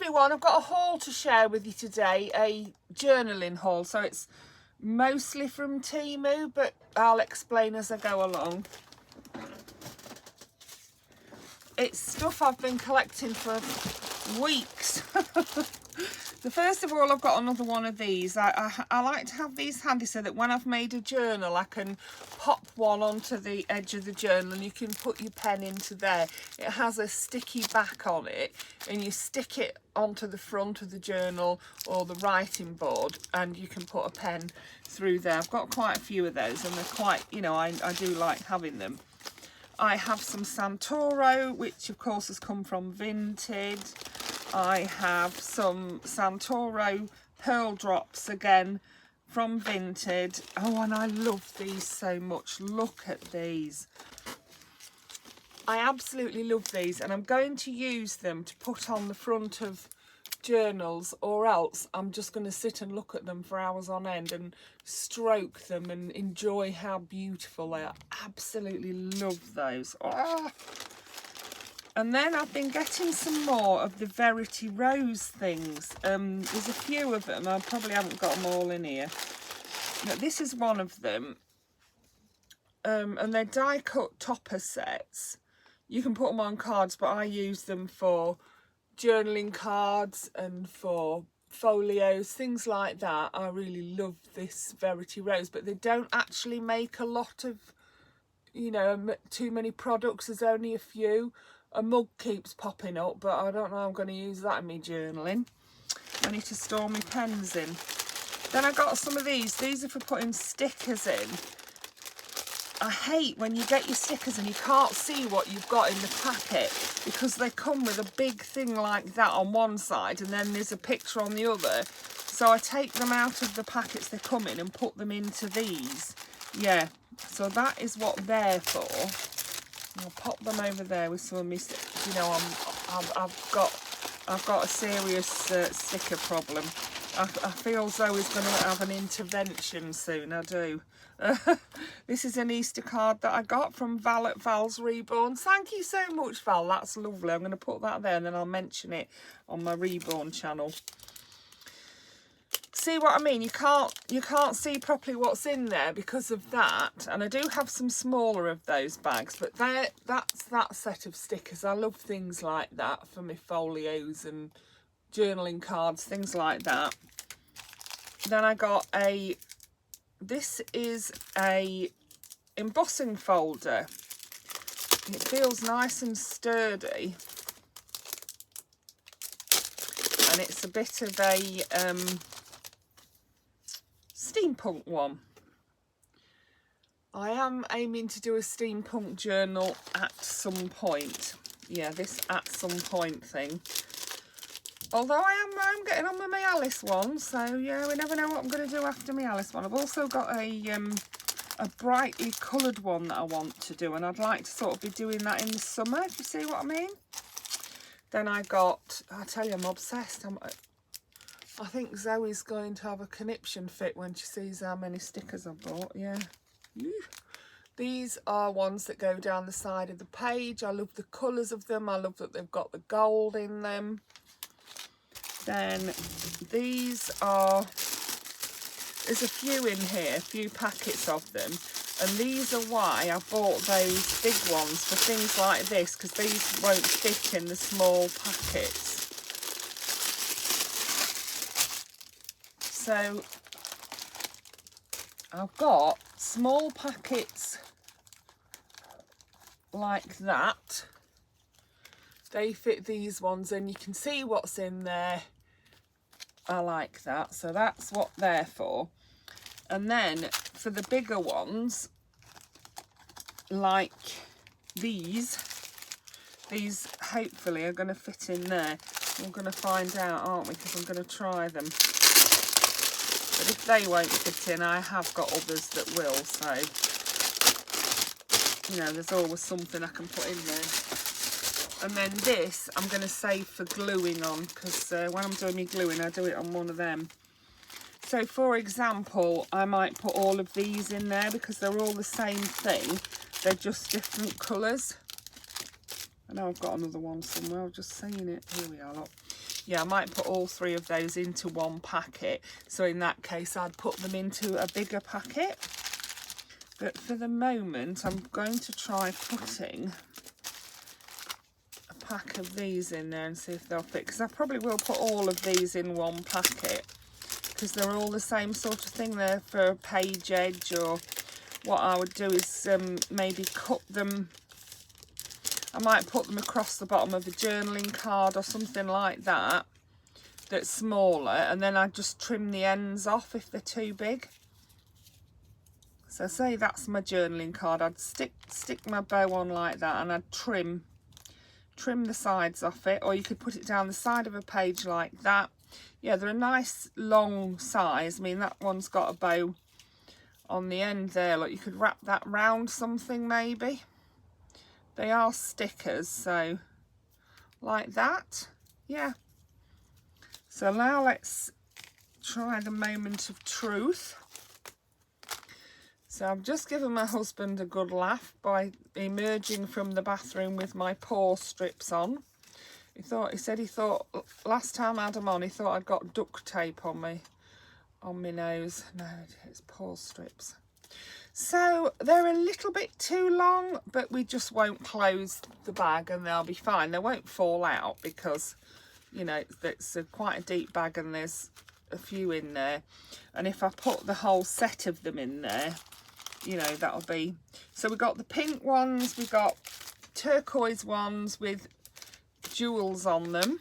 everyone, I've got a haul to share with you today, a journaling haul. So it's mostly from Temu, but I'll explain as I go along. It's stuff I've been collecting for weeks. The first of all, I've got another one of these. I like to have these handy so that when I've made a journal, I can pop one onto the edge of the journal and you can put your pen into there. It has a sticky back on it and you stick it onto the front of the journal or the writing board and you can put a pen through there. I've got quite a few of those and they're quite, you know, I do like having them. I have some Santoro, which of course has come from Vinted. I have some Santoro Pearl Drops again from Vinted. Oh, and I love these so much. Look at these. I absolutely love these, and I'm going to use them to put on the front of journals, or else I'm just going to sit and look at them for hours on end and stroke them and enjoy how beautiful they are. Absolutely love those. Oh. And then I've been getting some more of the Verity Rose things. There's a few of them. I probably haven't got them all in here. But this is one of them. And they're die cut topper sets. You can put them on cards, but I use them for journaling cards and for folios, things like that. I really love this Verity Rose, but they don't actually make a lot of, you know, too many products. There's only a few. A mug keeps popping up, but I don't know I'm going to use that in my journaling. I need to store my pens in. Then I got some of these. These are for putting stickers in. I hate when you get your stickers and you can't see what you've got in the packet, because they come with a big thing like that on one side and then there's a picture on the other. So I take them out of the packets they come in and put them into these. Yeah, so that is what they're for. I'll pop them over there with some of my, you know, I've got a serious sticker problem. I feel Zoe's going to have an intervention soon. I do. This is an Easter card that I got from Val at Val's Reborn. Thank you so much, Val. That's lovely. I'm going to put that there and then I'll mention it on my Reborn channel. See what I mean? You can't see properly what's in there because of that. And I do have some smaller of those bags, but that's that set of stickers. I love things like that for my folios and journaling cards, things like that. Then I got this is a embossing folder. It feels nice and sturdy. And it's a bit of a steampunk one. I am aiming to do a steampunk journal at some point. Yeah, this at some point thing. Although I'm getting on with my Alice one, so yeah, we never know what I'm going to do after my Alice one. I've also got a brightly coloured one that I want to do, and I'd like to sort of be doing that in the summer, if you see what I mean. Then I got, I tell you, I'm obsessed. I think Zoe's going to have a conniption fit when she sees how many stickers I've bought. Yeah. These are ones that go down the side of the page. I love the colours of them. I love that they've got the gold in them. Then these are, there's a few in here, a few packets of them. And these are why I bought those big ones for things like this, because these won't fit in the small packets. So I've got small packets like that. They fit these ones and you can see what's in there. I like that. So that's what they're for. And then for the bigger ones, like these hopefully are going to fit in there. We're going to find out, aren't we? Because I'm going to try them. But if they won't fit in, I have got others that will. So, you know, there's always something I can put in there. And then this I'm going to save for gluing on, because when I'm doing my gluing, I do it on one of them. So for example, I might put all of these in there because they're all the same thing. They're just different colours. I know I've got another one somewhere, I've just seen it. Here we are, look. Yeah, I might put all 3 of those into one packet. So in that case, I'd put them into a bigger packet. But for the moment, I'm going to try putting a pack of these in there and see if they'll fit. Because I probably will put all of these in one packet, because they're all the same sort of thing there for a page edge. Or what I would do is maybe cut them. I might put them across the bottom of a journaling card or something like that, that's smaller, and then I'd just trim the ends off if they're too big. So say that's my journaling card, I'd stick my bow on like that, and I'd trim the sides off it, or you could put it down the side of a page like that. Yeah, they're a nice long size. I mean, that one's got a bow on the end there. Look, you could wrap that round something maybe. They are stickers, so like that. Yeah. So now let's try the moment of truth. So I've just given my husband a good laugh by emerging from the bathroom with my paw strips on. He said he thought last time I had them on, he thought I'd got duct tape on my nose. No, it's paw strips. So they're a little bit too long, but we just won't close the bag and they'll be fine. They won't fall out because, you know, it's quite a deep bag and there's a few in there. And if I put the whole set of them in there, you know, that'll be... So we've got the pink ones, we've got turquoise ones with jewels on them.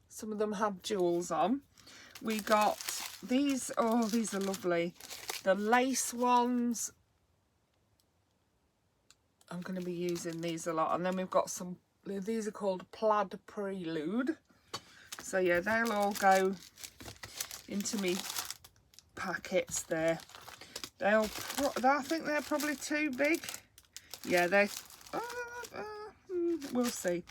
Some of them have jewels on. We got these. Oh, these are lovely. The lace ones. I'm going to be using these a lot. And then we've got some, these are called Plaid Prelude. So yeah, they'll all go into me packets there. I think they're probably too big. Yeah, we'll see.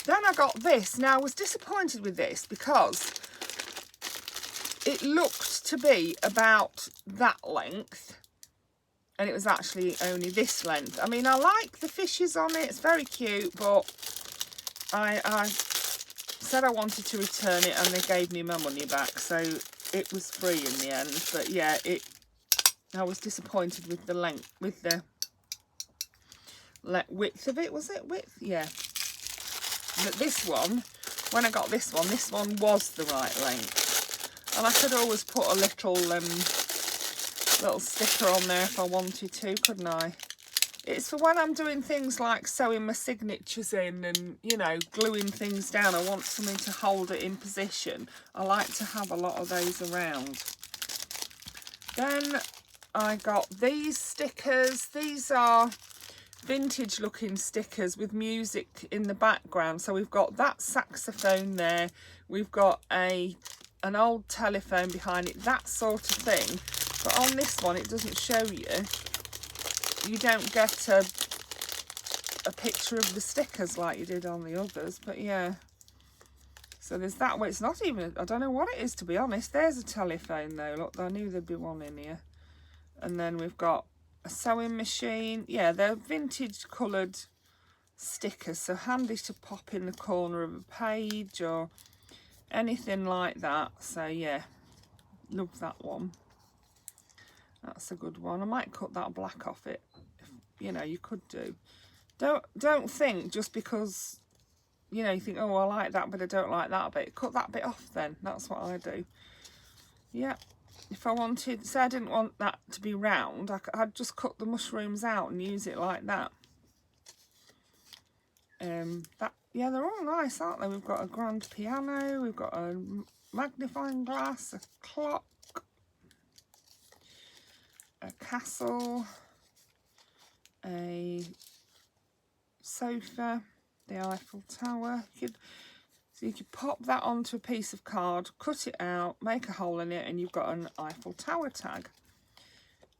Then I got this. Now I was disappointed with this because it looked to be about that length and it was actually only this length. I mean, I like the fishes on it, it's very cute, but I said I wanted to return it and they gave me my money back, so it was free in the end. But yeah, I was disappointed with the length, with the width of it. Was it width? Yeah. But this one, when I got this one was the right length. And I could always put a little sticker on there if I wanted to, couldn't I? It's for when I'm doing things like sewing my signatures in and, you know, gluing things down. I want something to hold it in position. I like to have a lot of those around. Then I got these stickers. These are vintage looking stickers with music in the background. So we've got that saxophone there. We've got an old telephone behind it, that sort of thing. But on this one, it doesn't show you. You don't get a picture of the stickers like you did on the others, but yeah. So there's that way. It's not even, I don't know what it is, to be honest. There's a telephone though. Look, I knew there'd be one in here. And then we've got a sewing machine. Yeah, they're vintage coloured stickers, so handy to pop in the corner of a page or anything like that. So yeah, love that one. That's a good one. I might cut that black off it. You know, you could do. Don't think just because, you know, you think, oh, I like that, but I don't like that bit. Cut that bit off then. That's what I do. Yeah. If I wanted, say I didn't want that to be round, I'd just cut the mushrooms out and use it like that. Yeah, they're all nice, aren't they? We've got a grand piano, we've got a magnifying glass, a clock, a castle, a sofa, the Eiffel Tower. So you could pop that onto a piece of card, cut it out, make a hole in it, and you've got an Eiffel Tower tag.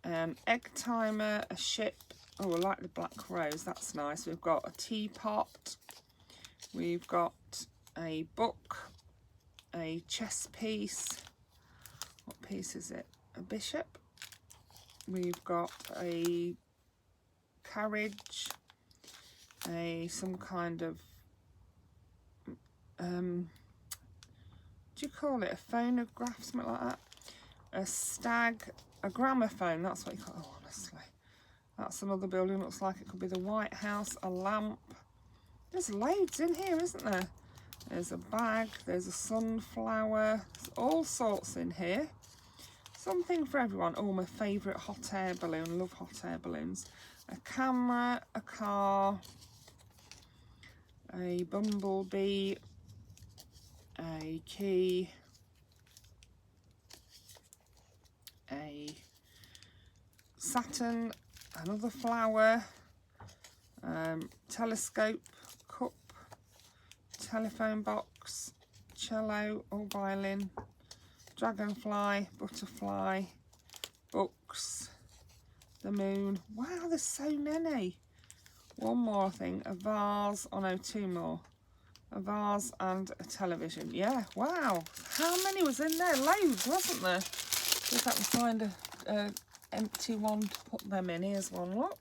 Egg timer, a ship. Oh, I like the black rose, that's nice. We've got a teapot. We've got a book, a chess piece. What piece is it? A bishop. We've got a carriage, some kind of do you call it a phonograph, something like that? A gramophone, that's what you call it. Oh, honestly, that's another building. Looks like it could be the White House. A lamp. There's loads in here, isn't there? There's a bag, there's a sunflower, there's all sorts in here. Something for everyone. Oh, my favourite hot air balloon. Love hot air balloons. A camera, a car, a bumblebee, a key, a Saturn, another flower, telescope, cup, telephone box, cello or violin, dragonfly, butterfly, books, the moon. Wow, there's so many. One more thing, a vase. Oh no, two more. A vase and a television. Yeah, wow. How many was in there? Loads, wasn't there? See if I can find a empty one to put them in. Here's one, look.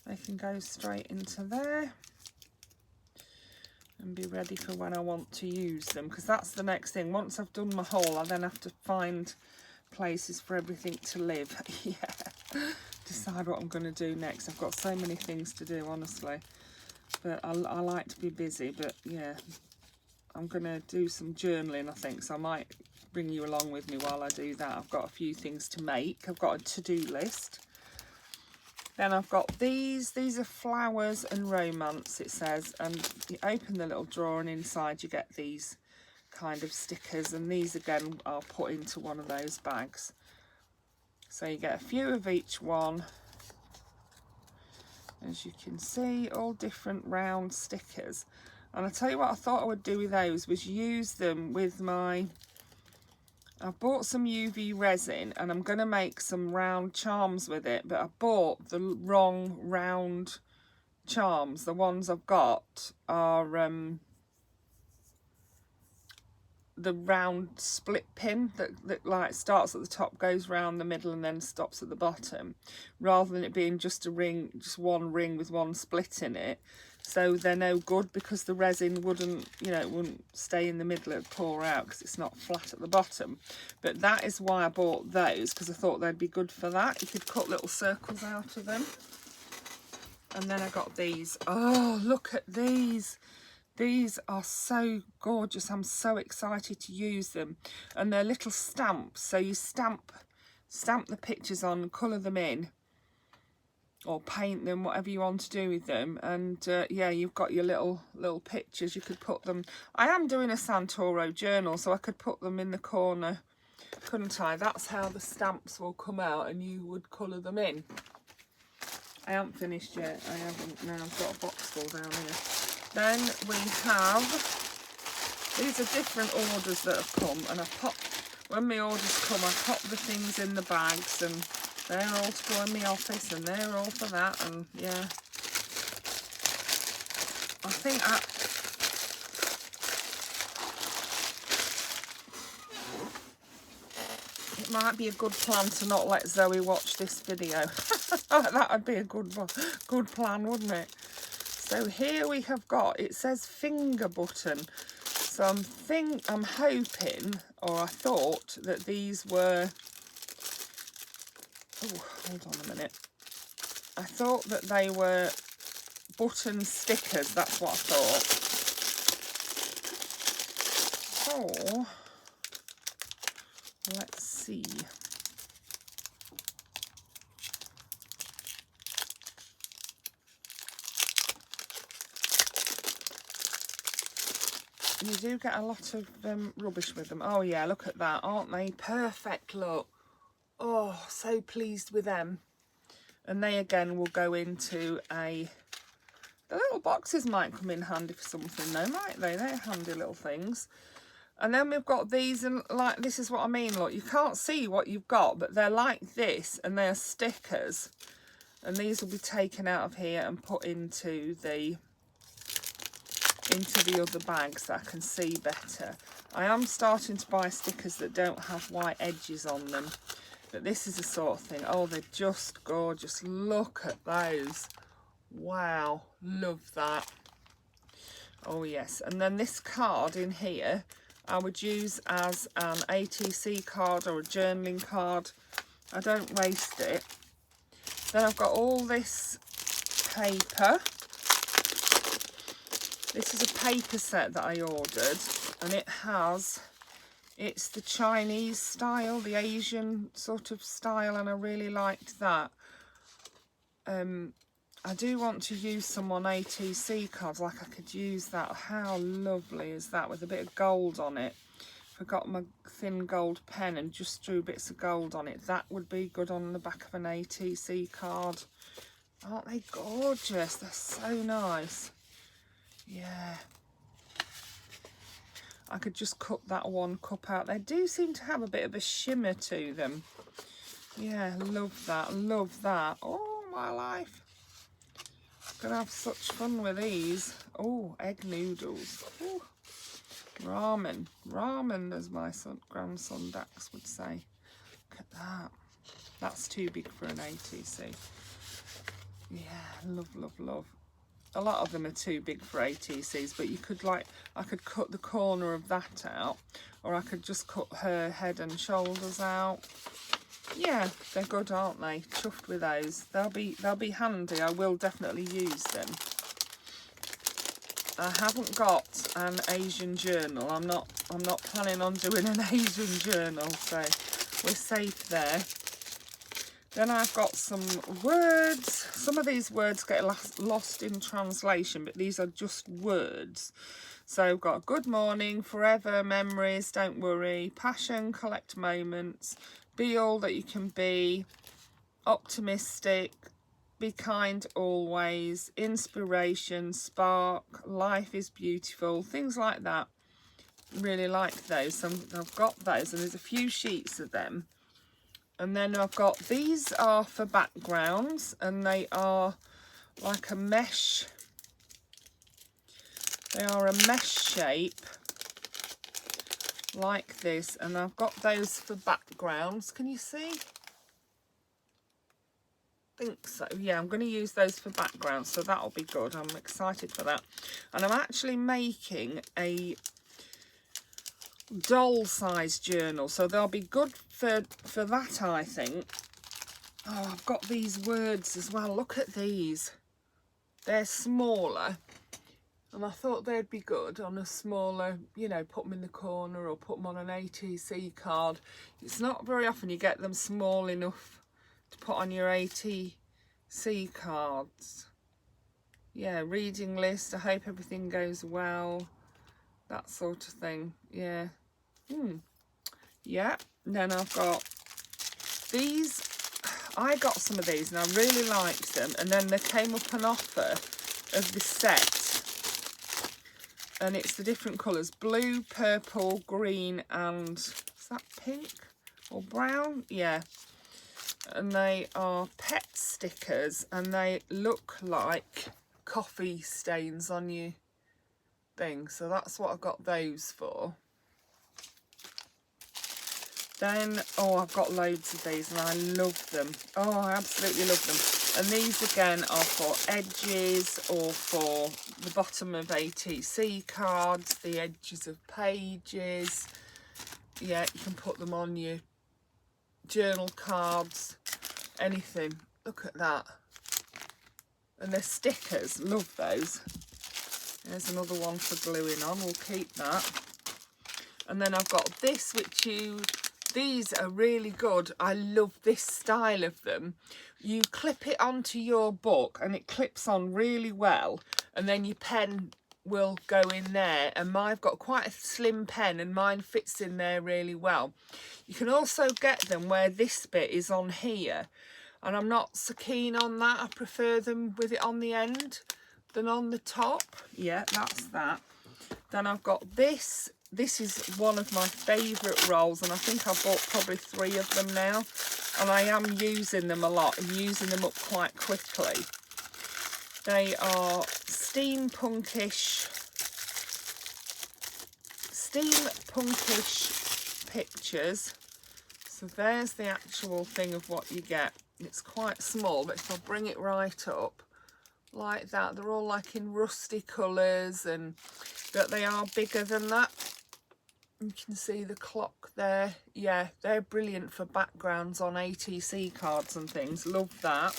They can go straight into there and be ready for when I want to use them, because that's the next thing. Once I've done my haul, I then have to find places for everything to live. Yeah, decide what I'm going to do next. I've got so many things to do, honestly, but I like to be busy. But yeah, I'm going to do some journaling, I think, so I might bring you along with me while I do that. I've got a few things to make. I've got a to-do list. Then I've got these are flowers and romance, it says, and you open the little drawer and inside you get these kind of stickers, and these again I'll put into one of those bags. So you get a few of each one, as you can see, all different round stickers. And I tell you what I thought I would do with those was use them with my, I've bought some UV resin and I'm going to make some round charms with it, but I bought the wrong round charms. The ones I've got are the round split pin that like starts at the top, goes round the middle and then stops at the bottom, rather than it being just a ring, just one ring with one split in it. So they're no good because the resin wouldn't, you know, it wouldn't stay in the middle, it'd pour out because it's not flat at the bottom. But that is why I bought those, because I thought they'd be good for that. You could cut little circles out of them. And then I got these. Oh, look at these. These are so gorgeous. I'm so excited to use them. And they're little stamps. So you stamp the pictures on, colour them in, or paint them, whatever you want to do with them. And yeah, you've got your little pictures. You could put them. I am doing a Santoro journal, so I could put them in the corner, couldn't I? That's how the stamps will come out, and you would colour them in. I haven't finished yet. I haven't. Now I've got a box full down here. Then we have, these are different orders that have come, and I pop, when my orders come, I pop the things in the bags, and they're all to go in my office, and they're all for that, and yeah. I think it might be a good plan to not let Zoe watch this video. That would be a good plan, wouldn't it? So here we have got, it says finger button. So I'm hoping, or I thought, that these were, oh, hold on a minute. I thought that they were button stickers, that's what I thought. Oh, let's see. You do get a lot of rubbish with them. Oh yeah, look at that, aren't they perfect? Look, oh, so pleased with them. And they again will go into the little boxes might come in handy for something though, might they? They're handy little things. And then we've got these, and like, this is what I mean, look, you can't see what you've got, but they're like this, and they're stickers, and these will be taken out of here and put into the other bags that I can see better. I am starting to buy stickers that don't have white edges on them, but this is the sort of thing. Oh, they're just gorgeous. Look at those. Wow, Love that. Oh yes, and then this card in here I would use as an ATC card or a journaling card. I don't waste it. Then I've got all this paper. This is a paper set that I ordered, and it's the Chinese style, the Asian sort of style, and I really liked that. I do want to use some on ATC cards, like I could use that. How lovely is that, with a bit of gold on it? If I got my thin gold pen and just drew bits of gold on it, that would be good on the back of an ATC card. Aren't they gorgeous? They're so nice. Yeah. I could just cut that one cup out. They do seem to have a bit of a shimmer to them. Yeah, love that, love that. Oh, my life. Gonna have such fun with these. Oh, egg noodles. Ooh. Ramen, as my grandson Dax would say. Look at that. That's too big for an ATC. Yeah, love, love, love. A lot of them are too big for ATCs, but you could, like, I could cut the corner of that out, or I could just cut her head and shoulders out. Yeah, they're good, aren't they? Chuffed with those. They'll be handy. I will definitely use them. I haven't got an Asian journal. I'm not planning on doing an Asian journal, so we're safe there. Then I've got some words. Some of these words get lost in translation, but these are just words. So I've got good morning, forever, memories, don't worry, passion, collect moments, be all that you can be, optimistic, be kind always, inspiration, spark, life is beautiful, things like that. Really like those. So I've got those, and there's a few sheets of them. And then I've got, these are for backgrounds, and they are like a mesh. They are a mesh shape like this, and I've got those for backgrounds. Can you see? I think so. Yeah, I'm going to use those for backgrounds, so that'll be good. I'm excited for that. And I'm actually making a doll size journal, so they'll be good for that, I think. Oh, I've got these words as well. Look at these. They're smaller, and I thought they'd be good on a smaller, you know, put them in the corner or put them on an ATC card. It's not very often you get them small enough to put on your ATC cards. Yeah, reading list, I hope everything goes well, that sort of thing. Yeah. Yeah. And then I've got these. I got some of these and I really liked them, and then there came up an offer of this set, and it's the different colours: blue, purple, green, and is that pink or brown? Yeah. And they are pet stickers, and they look like coffee stains on your thing, so that's what I got those for. Then, oh, I've got loads of these and I love them. Oh, I absolutely love them. And these again are for edges or for the bottom of ATC cards, the edges of pages. Yeah, you can put them on your journal cards, anything. Look at that. And they're stickers, love those. There's another one for gluing on, we'll keep that. And then I've got this, these are really good. I love this style of them. You clip it onto your book and it clips on really well, and then your pen will go in there, and I've got quite a slim pen and mine fits in there really well. You can also get them where this bit is on here, and I'm not so keen on that. I prefer them with it on the end than on the top. Yeah, that's that. Then I've got this. This is one of my favourite rolls, and I think I've bought probably 3 of them now, and I am using them a lot and using them up quite quickly. They are steampunkish pictures. So there's the actual thing of what you get. It's quite small, but if I bring it right up, like that. They're all like in rusty colours, but they are bigger than that. You can see the clock there. Yeah, they're brilliant for backgrounds on ATC cards and things. Love that.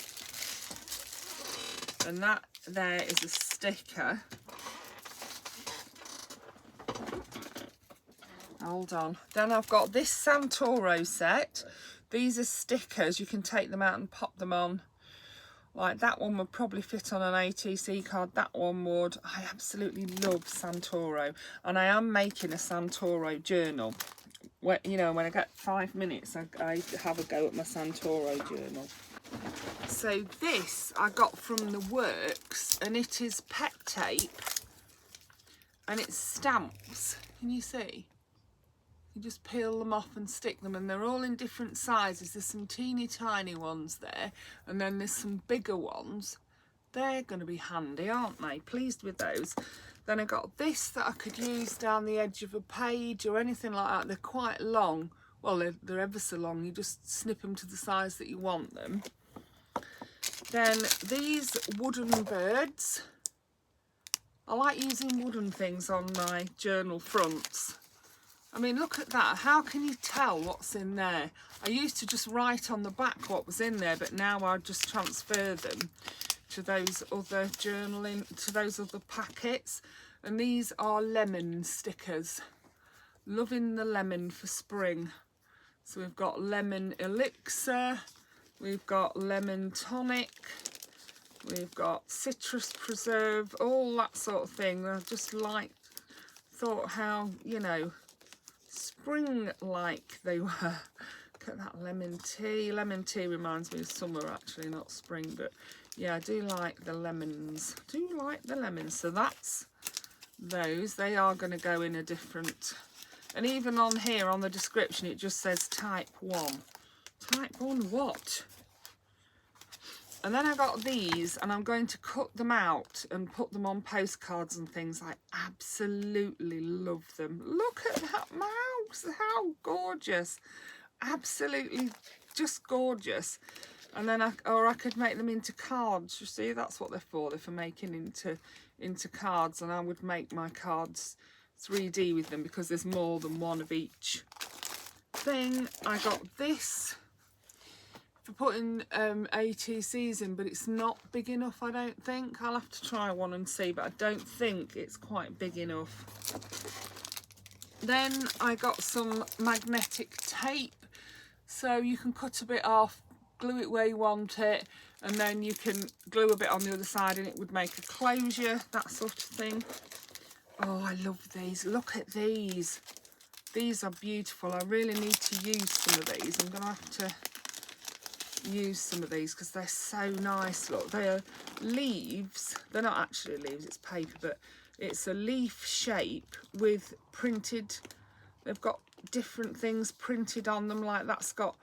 And that there is a sticker. Hold on. Then I've got this Santoro set. These are stickers. You can take them out and pop them on. Like that one would probably fit on an ATC card. That one would. I absolutely love Santoro. And I am making a Santoro journal. When, you know, when I get 5 minutes, I have a go at my Santoro journal. So this I got from the Works, and it is pet tape. And it's stamps. Can you see? You just peel them off and stick them, and they're all in different sizes. There's some teeny tiny ones there, and then there's some bigger ones. They're going to be handy, aren't they? Pleased with those. Then I got this that I could use down the edge of a page or anything like that. They're quite long. Well, they're ever so long. You just snip them to the size that you want them. Then these wooden birds. I like using wooden things on my journal fronts. I mean, look at that. How can you tell what's in there? I used to just write on the back what was in there, but now I just transfer them to those other journaling, to those other packets. And these are lemon stickers. Loving the lemon for spring. So we've got lemon elixir, we've got lemon tonic, we've got citrus preserve, all that sort of thing. I just thought how, you know, spring-like they were. Look at that lemon tea. Lemon tea reminds me of summer, actually, not spring. But yeah, I do like the lemons. So that's those. They are going to go in a different... And even on here, on the description, it just says type 1. Type 1 what? And then I got these, and I'm going to cut them out and put them on postcards and things. I absolutely love them. Look at that mouse, how gorgeous. Absolutely just gorgeous. And then I could make them into cards. You see, that's what they're for. They're for making into cards, and I would make my cards 3D with them because there's more than one of each thing. I got this for putting ATCs in, but it's not big enough, I don't think. I'll have to try one and see, but I don't think it's quite big enough. Then I got some magnetic tape, so you can cut a bit off, glue it where you want it, and then you can glue a bit on the other side and it would make a closure, that sort of thing. Oh, I love these. Look at these. These are beautiful. I really need to use some of these. I'm going to have to use some of these because they're so nice. Look, they are leaves. They're not actually leaves, it's paper, but it's a leaf shape with printed, they've got different things printed on them, like that's got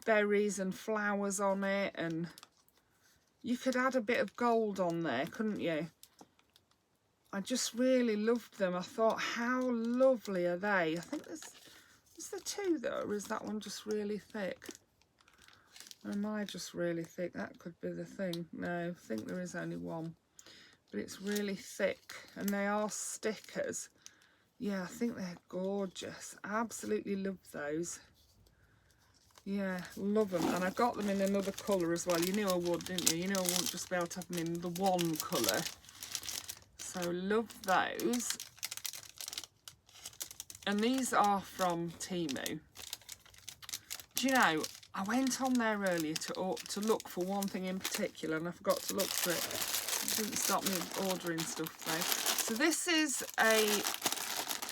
berries and flowers on it, and you could add a bit of gold on there, couldn't you? I just really loved them. I thought, how lovely are they? I think is there two though, or is that one just really thick? Or am I just really thick? That could be the thing. No, I think there is only one. But it's really thick, and they are stickers. Yeah, I think they're gorgeous. I absolutely love those. Yeah, love them. And I got them in another colour as well. You knew I would, didn't you? You knew I wouldn't just be able to have them in the one colour. So love those. And these are from Temu. Do you know, I went on there earlier to look for one thing in particular, and I forgot to look for it. It didn't stop me ordering stuff though. So this is a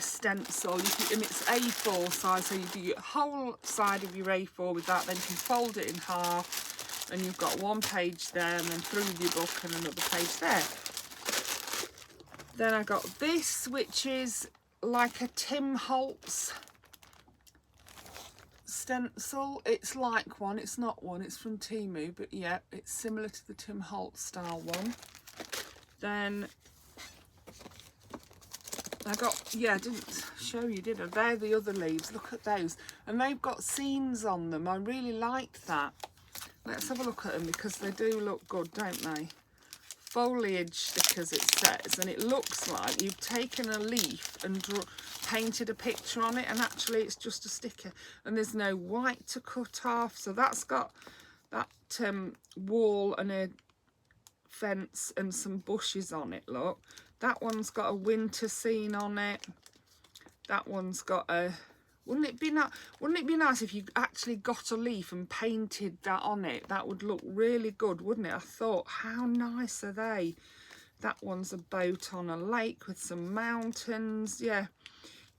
stencil, and it's A4 size, so you do your whole side of your A4 with that, then you can fold it in half, and you've got one page there, and then through your book and another page there. Then I got this, which is like a Tim Holtz stencil. It's like one, it's not one, it's from Temu, but yeah, it's similar to the Tim Holtz style one. Then I got, yeah, I didn't show you, did I? They're the other leaves, look at those. And they've got scenes on them, I really like that. Let's have a look at them because they do look good, don't they? foliage stickers, it says, and it looks like you've taken a leaf and painted a picture on it, and actually it's just a sticker, and there's no white to cut off. So that's got that wall and a fence and some bushes on it. Look, that one's got a winter scene on it. That one's got a, wouldn't it be nice if you actually got a leaf and painted that on it? That would look really good, wouldn't it? I thought, how nice are they? That one's a boat on a lake with some mountains. Yeah,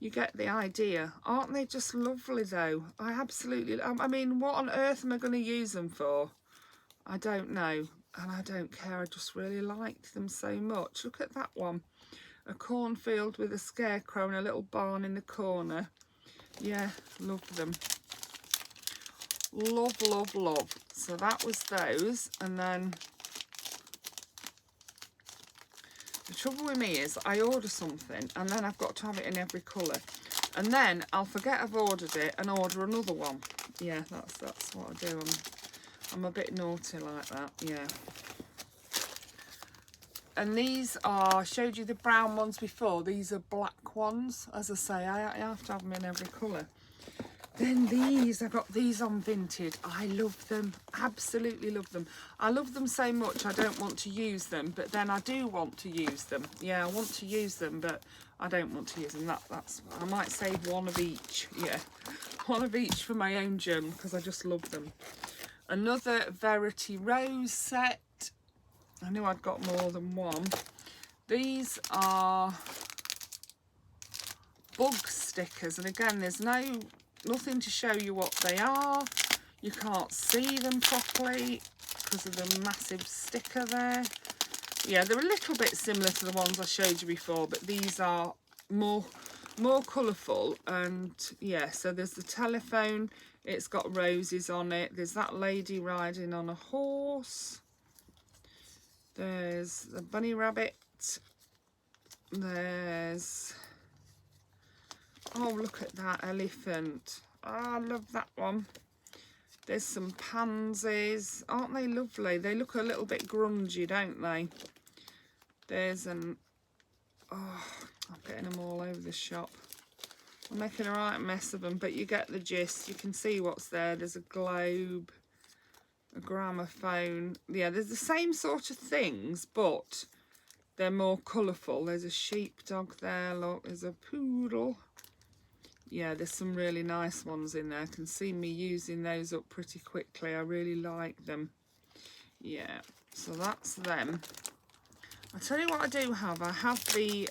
you get the idea. Aren't they just lovely though? I absolutely, I mean, what on earth am I going to use them for? I don't know, and I don't care. I just really liked them so much. Look at that one. A cornfield with a scarecrow and a little barn in the corner. Yeah, love them. Love, love, love. So that was those. And then the trouble with me is I order something and then I've got to have it in every colour. And then I'll forget I've ordered it and order another one. Yeah, that's what I do. I'm a bit naughty like that, yeah. And these are, I showed you the brown ones before. These are black ones. As I say, I have to have them in every colour. Then these, I got these on Vinted. I love them, absolutely love them. I love them so much I don't want to use them, but then I do want to use them. Yeah, I want to use them, but I don't want to use them. That's I might save one of each, yeah. One of each for my own journal because I just love them. Another Verity Rose set. I knew I'd got more than one. These are bug stickers, and again, there's nothing to show you what they are. You can't see them properly because of the massive sticker there. Yeah, they're a little bit similar to the ones I showed you before, but these are more colourful. And yeah, so there's the telephone. It's got roses on it. There's that lady riding on a horse. There's the bunny rabbit. There's, oh, look at that elephant. Oh, I love that one. There's some pansies. Aren't they lovely? They look a little bit grungy, don't they? There's an, oh, I'm getting them all over the shop. I'm making a right mess of them, but you get the gist. You can see what's there. There's a globe, a gramophone. Yeah, there's the same sort of things, but they're more colourful. There's a sheepdog there. Look, there's a poodle. Yeah, there's some really nice ones in there. I can see me using those up pretty quickly. I really like them. Yeah, so that's them. I'll tell you what I do have. I have the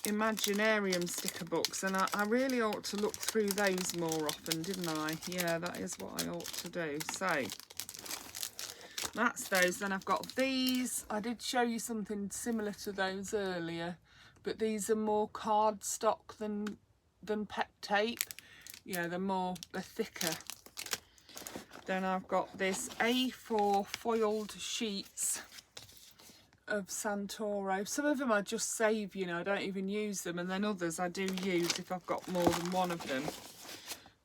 Imaginarium sticker books, and I really ought to look through those more often, didn't I? Yeah, that is what I ought to do. So that's those. Then I've got these. I did show you something similar to those earlier, but these are more cardstock than pep tape. Yeah, they're thicker. Then I've got this A4 foiled sheets of Santoro. Some of them I just save, you know, I don't even use them, and then others I do use if I've got more than one of them.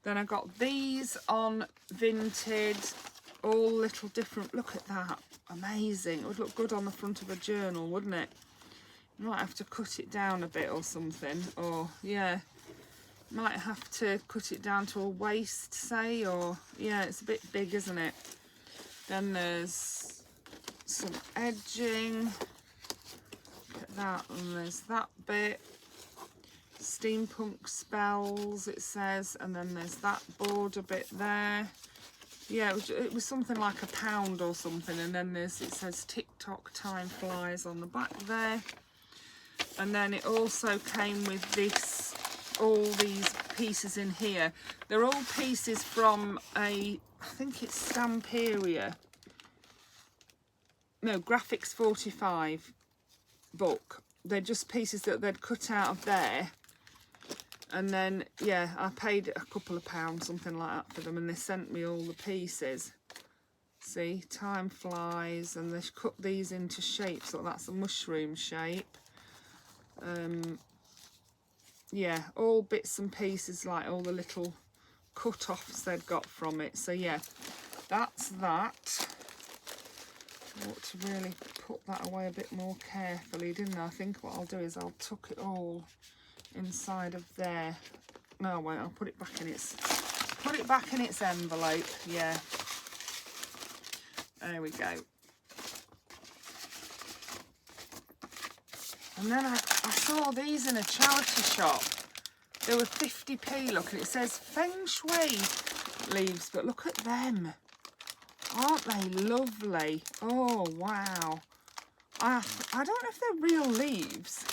Then I got these on Vinted, all little different. Look at that, amazing. It would look good on the front of a journal, wouldn't it? You might have to cut it down a bit or something, or yeah, might have to cut it down to a waist, say, or yeah, it's a bit big, isn't it? Then there's some edging. Look at that, and there's that bit. Steampunk spells, it says, and then there's that border bit there. Yeah, it was something like £1 or something, and then it says TikTok time flies on the back there. And then it also came with this, all these pieces in here. They're all pieces from I think it's Stamperia. No, Graphics 45 book. They're just pieces that they'd cut out of there. And then, yeah, I paid a couple of pounds, something like that, for them, and they sent me all the pieces. See, time flies, and they cut these into shapes. So that's a mushroom shape. Yeah, all bits and pieces, like all the little cut-offs they'd got from it. So yeah, that's that. I ought to really put that away a bit more carefully, didn't I? I think what I'll do is I'll tuck it all inside of there. No, I won't. I'll put it back in its envelope. Yeah. There we go. And then I saw these in a charity shop. They were 50p, look, and it says Feng Shui leaves, but look at them. Aren't they lovely? Oh, wow. I don't know if they're real leaves.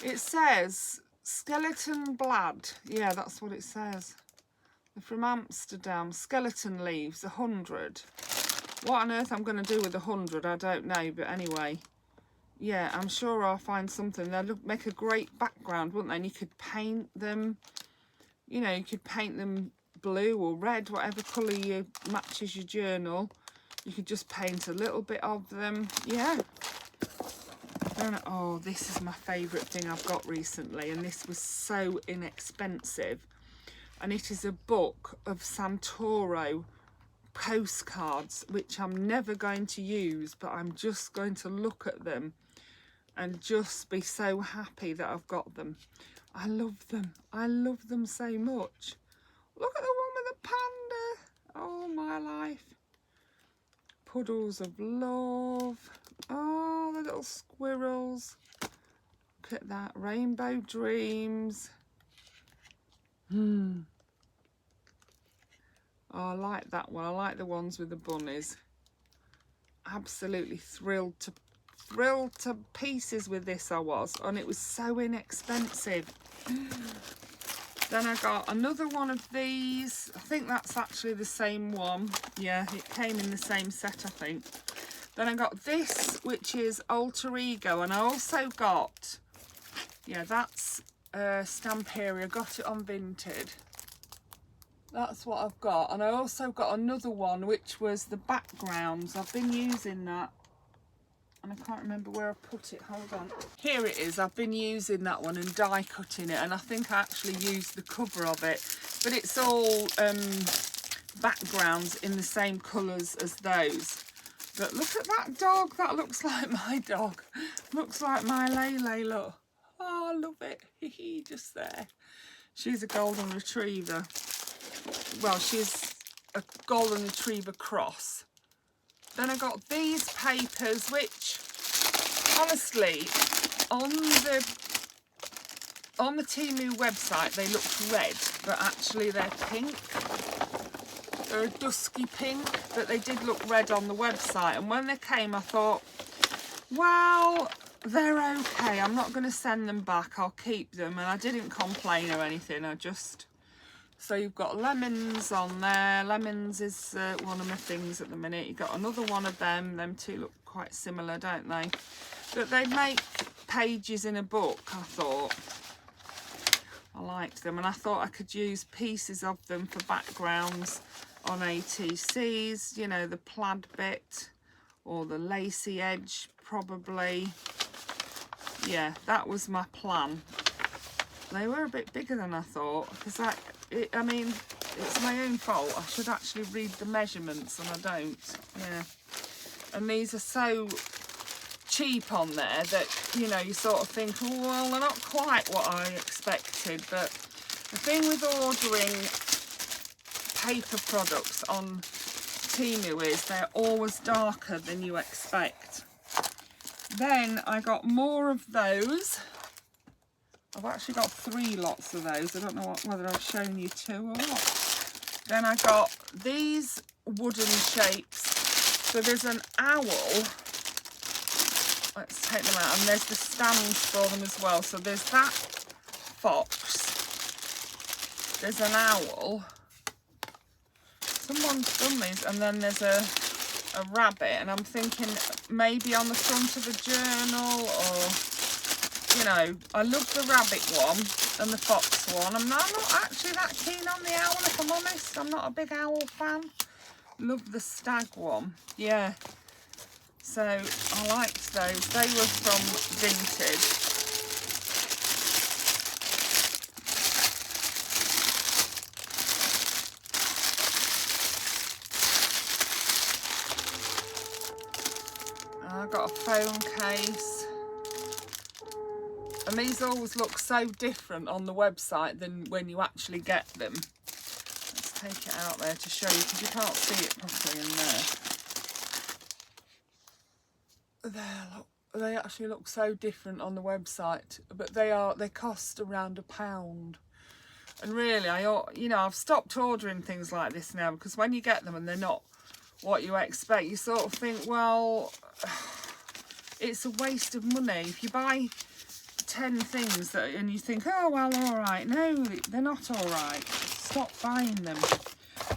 It says Skeleton Blad. Yeah, that's what it says. They're from Amsterdam. Skeleton leaves, 100. What on earth I'm going to do with 100, I don't know, but anyway. Yeah, I'm sure I'll find something. They'll make a great background, wouldn't they? And you could paint them, you know, you could paint them blue or red, whatever colour you matches your journal. You could just paint a little bit of them. Yeah. Then, oh, this is my favourite thing I've got recently, and this was so inexpensive. And it is a book of Santoro postcards, which I'm never going to use, but I'm just going to look at them and just be so happy that I've got them. I love them. I love them so much. Look at the one with the panda. Oh, my life. Puddles of love. Oh, the little squirrels. Look at that. Rainbow dreams. Oh, I like that one. I like the ones with the bunnies. Absolutely thrilled to pieces with this I was, and it was so inexpensive. Then I got another one of these. I think that's actually the same one. Yeah, it came in the same set, I think. Then I got this, which is Alter Ego, and I also got, yeah, that's Stamperia. I got it on Vinted. That's what I've got. And I also got another one, which was the backgrounds. I've been using that, and I can't remember where I put it. Hold on. Here it is. I've been using that one and die cutting it, and I think I actually used the cover of it. But it's all backgrounds in the same colours as those. But look at that dog. That looks like my dog. Looks like my Lele, look. Oh, I love it. Just there. She's a golden retriever. Well, she's a golden retriever cross. Then I got these papers, which honestly, on the Temu website they looked red, but actually they're pink. They're a dusky pink, but they did look red on the website. And when they came, I thought, well, they're okay. I'm not going to send them back. I'll keep them. And I didn't complain or anything. I just... So you've got lemons on there. Lemons is one of my things at the minute. You've got another one of them. Them two look quite similar, don't they? But they make pages in a book, I thought. I liked them. And I thought I could use pieces of them for backgrounds on ATCs. You know, the plaid bit or the lacy edge, probably. Yeah, that was my plan. They were a bit bigger than I thought, because I mean, it's my own fault. I should actually read the measurements, and I don't. Yeah. And these are so cheap on there that, you know, you sort of think, oh, well, they're not quite what I expected. But the thing with ordering paper products on Temu is they're always darker than you expect. Then I got more of those. I've actually got 3 lots of those. I don't know whether I've shown you 2 or what. Then I got these wooden shapes. So there's an owl. Let's take them out. And there's the stands for them as well. So there's that fox. There's an owl. Someone's done these. And then there's a rabbit. And I'm thinking maybe on the front of a journal, or... You know, I love the rabbit one and the fox one. I'm not actually that keen on the owl, if I'm honest. I'm not a big owl fan. Love the stag one. Yeah. So I liked those. They were from Vinted. phone case. And these always look so different on the website than when you actually get them. Let's take it out there to show you, because you can't see it properly in there. There, look. They actually look so different on the website, but they cost around £1. And really, I've stopped ordering things like this now, because when you get them and they're not what you expect, you sort of think, well, it's a waste of money. If you buy 10 things and you think, oh well, all right, no, they're not all right, stop buying them.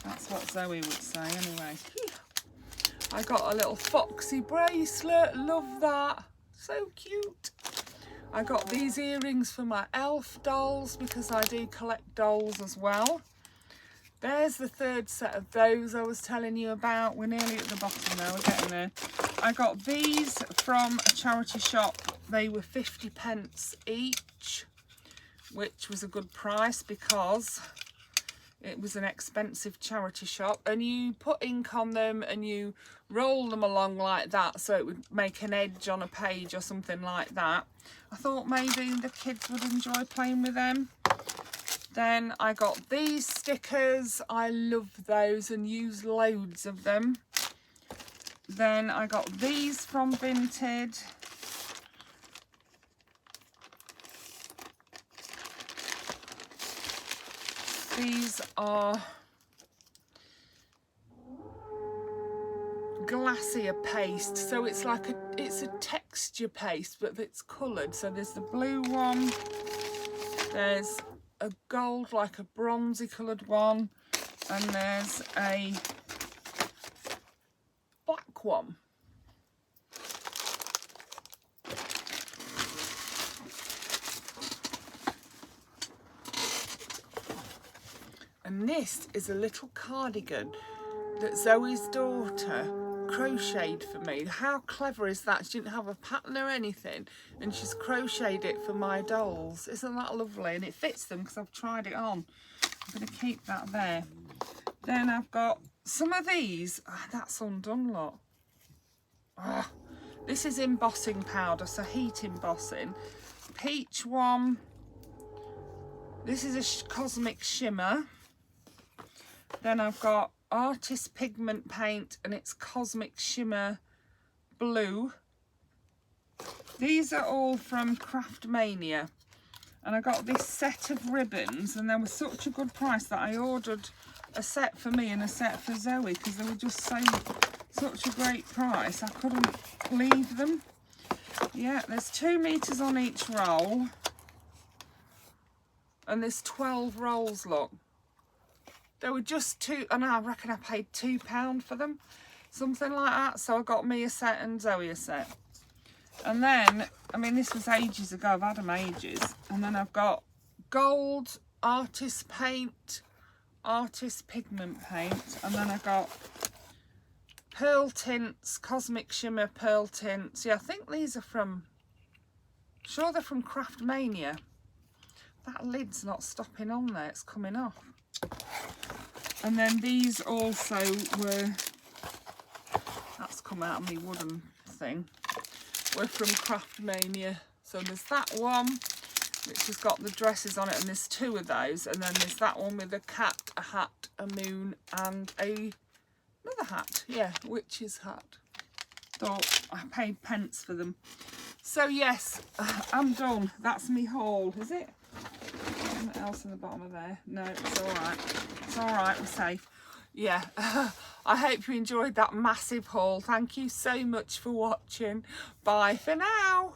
That's what Zoe would say anyway. I got a little foxy bracelet, love that, so cute. I got these earrings for my elf dolls, because I do collect dolls as well. There's the third set of those I was telling you about. We're nearly at the bottom now, we're getting there. I got these from a charity shop. They were 50p each, which was a good price because it was an expensive charity shop. And you put ink on them and you roll them along like that, so it would make an edge on a page or something like that. I thought maybe the kids would enjoy playing with them. Then I got these stickers. I love those and use loads of them. Then I got these from Vinted. These are glacier paste, so it's like it's a texture paste, but it's coloured. So there's the blue one, there's a gold, like a bronzy coloured one, and there's a black one. And this is a little cardigan that Zoe's daughter crocheted for me. How clever is that? She didn't have a pattern or anything, and she's crocheted it for my dolls. Isn't that lovely? And it fits them because I've tried it on. I'm going to keep that there. Then I've got some of these. Oh, that's undone, look. Oh, this is embossing powder, so heat embossing. Peach one. This is a cosmic shimmer. Then I've got Artist Pigment Paint, and it's Cosmic Shimmer Blue. These are all from Craftmania. And I got this set of ribbons, and they were such a good price that I ordered a set for me and a set for Zoe, because they were just such a great price. I couldn't leave them. Yeah, there's 2 meters on each roll. And there's 12 rolls, look. They were just and I reckon I paid £2 for them, something like that. So I got me a set and Zoe a set. And then, I mean, this was ages ago, I've had them ages. And then I've got gold artist paint, artist pigment paint, and then I got pearl tints, cosmic shimmer pearl tints. Yeah, I think these are from, sure they're from Craftmania. That lid's not stopping on there, it's coming off. And then these also were, that's come out of my wooden thing, were from Craftmania. So there's that one, which has got the dresses on it, and there's 2 of those. And then there's that one with a cat, a hat, a moon, and another hat. Yeah, witch's hat. Thought I paid pence for them. So yes, I'm done. That's me haul, is it? Something else in the bottom of there? No, it's all right. It's all right, we're safe. Yeah, I hope you enjoyed that massive haul. Thank you so much for watching. Bye for now.